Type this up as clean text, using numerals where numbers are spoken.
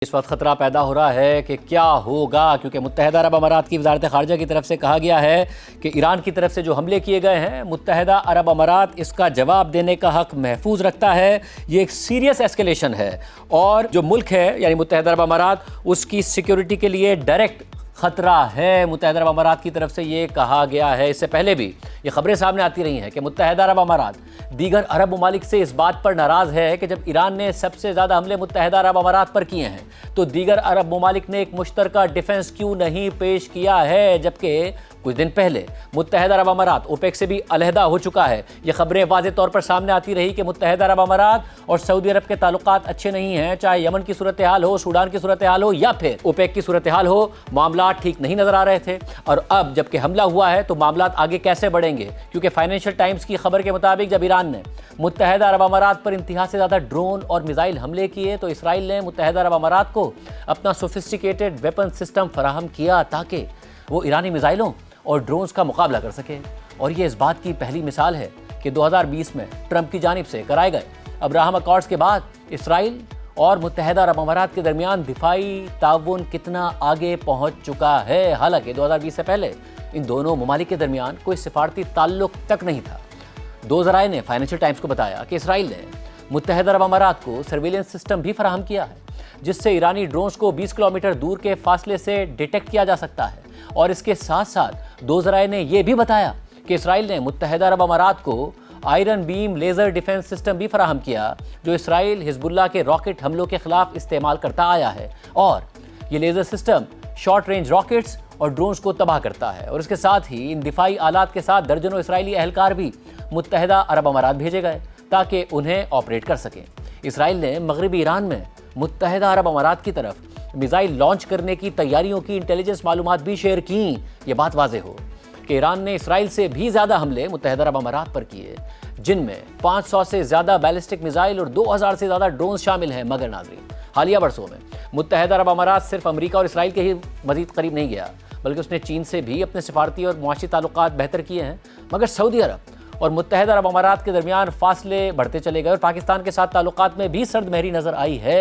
اس وقت خطرہ پیدا ہو رہا ہے کہ کیا ہوگا، کیونکہ متحدہ عرب امارات کی وزارت خارجہ کی طرف سے کہا گیا ہے کہ ایران کی طرف سے جو حملے کیے گئے ہیں متحدہ عرب امارات اس کا جواب دینے کا حق محفوظ رکھتا ہے۔ یہ ایک سیریس ایسکیلیشن ہے اور جو ملک ہے یعنی متحدہ عرب امارات اس کی سیکیورٹی کے لیے ڈائریکٹ خطرہ ہے۔ متحدہ عرب امارات کی طرف سے یہ کہا گیا ہے، اس سے پہلے بھی یہ خبریں سامنے آتی رہی ہیں کہ متحدہ عرب امارات دیگر عرب ممالک سے اس بات پر ناراض ہے کہ جب ایران نے سب سے زیادہ حملے متحدہ عرب امارات پر کیے ہیں تو دیگر عرب ممالک نے ایک مشترکہ ڈیفنس کیوں نہیں پیش کیا ہے، جبکہ کچھ دن پہلے متحدہ عرب امارات اوپیک سے بھی علیحدہ ہو چکا ہے۔ یہ خبریں واضح طور پر سامنے آتی رہی کہ متحدہ عرب امارات اور سعودی عرب کے تعلقات اچھے نہیں ہیں، چاہے یمن کی صورتحال ہو، سوڈان کی صورتحال ہو یا پھر اوپیک کی صورتحال ہو، معاملات ٹھیک نہیں نظر آ رہے تھے۔ اور اب جب کہ حملہ ہوا ہے تو معاملات آگے کیسے بڑھیں گے، کیونکہ فائنینشل ٹائمز کی خبر کے مطابق جب ایران نے متحدہ عرب امارات پر انتہا سے زیادہ ڈرون اور میزائل حملے کیے تو اسرائیل نے متحدہ عرب امارات کو اپنا سوفسٹیکیٹڈ ویپن سسٹم فراہم کیا تاکہ وہ ایرانی میزائلوں اور ڈرونز کا مقابلہ کر سکے۔ اور یہ اس بات کی پہلی مثال ہے کہ 2020 میں ٹرمپ کی جانب سے کرائے گئے ابراہم اکارڈز کے بعد اسرائیل اور متحدہ عرب امارات کے درمیان دفاعی تعاون کتنا آگے پہنچ چکا ہے۔ حالانکہ 2020 سے پہلے ان دونوں ممالک کے درمیان کوئی سفارتی تعلق تک نہیں تھا۔ دو ذرائع نے فائنینشل ٹائمز کو بتایا کہ اسرائیل نے متحدہ عرب امارات کو سرویلنس سسٹم بھی فراہم کیا ہے جس سے ایرانی ڈرونز کو 20 کلومیٹر دور کے فاصلے سے ڈیٹیکٹ کیا جا سکتا ہے۔ اور اس کے ساتھ ساتھ دو ذرائع نے یہ بھی بتایا کہ اسرائیل نے متحدہ عرب امارات کو آئرن بیم لیزر ڈیفنس سسٹم بھی فراہم کیا جو اسرائیل حزب اللہ کے راکٹ حملوں کے خلاف استعمال کرتا آیا ہے، اور یہ laser system short range rockets اور ڈرونز کو تباہ کرتا ہے۔ اور اس کے ساتھ ہی ان دفاعی آلات کے ساتھ درجنوں اسرائیلی اہلکار بھی متحدہ عرب امارات بھیجے گئے تاکہ انہیں آپریٹ کر سکیں۔ اسرائیل نے مغربی ایران میں متحدہ عرب امارات کی طرف میزائل لانچ کرنے کی تیاریوں کی انٹیلیجنس معلومات بھی شیئر کیں۔ یہ بات واضح ہو کہ ایران نے اسرائیل سے بھی زیادہ حملے متحدہ عرب امارات پر کیے، جن میں 500 سے زیادہ بیلسٹک میزائل اور 2000 سے زیادہ ڈرونز شامل ہیں۔ مگر ناظرین، حالیہ برسوں میں متحدہ عرب امارات صرف امریکہ اور اسرائیل کے ہی مزید قریب نہیں گیا، بلکہ اس نے چین سے بھی اپنے سفارتی اور معاشی تعلقات بہتر کیے ہیں۔ مگر سعودی عرب اور متحدہ عرب امارات کے درمیان فاصلے بڑھتے چلے گئے اور پاکستان کے ساتھ تعلقات میں بھی سرد مہری نظر آئی ہے۔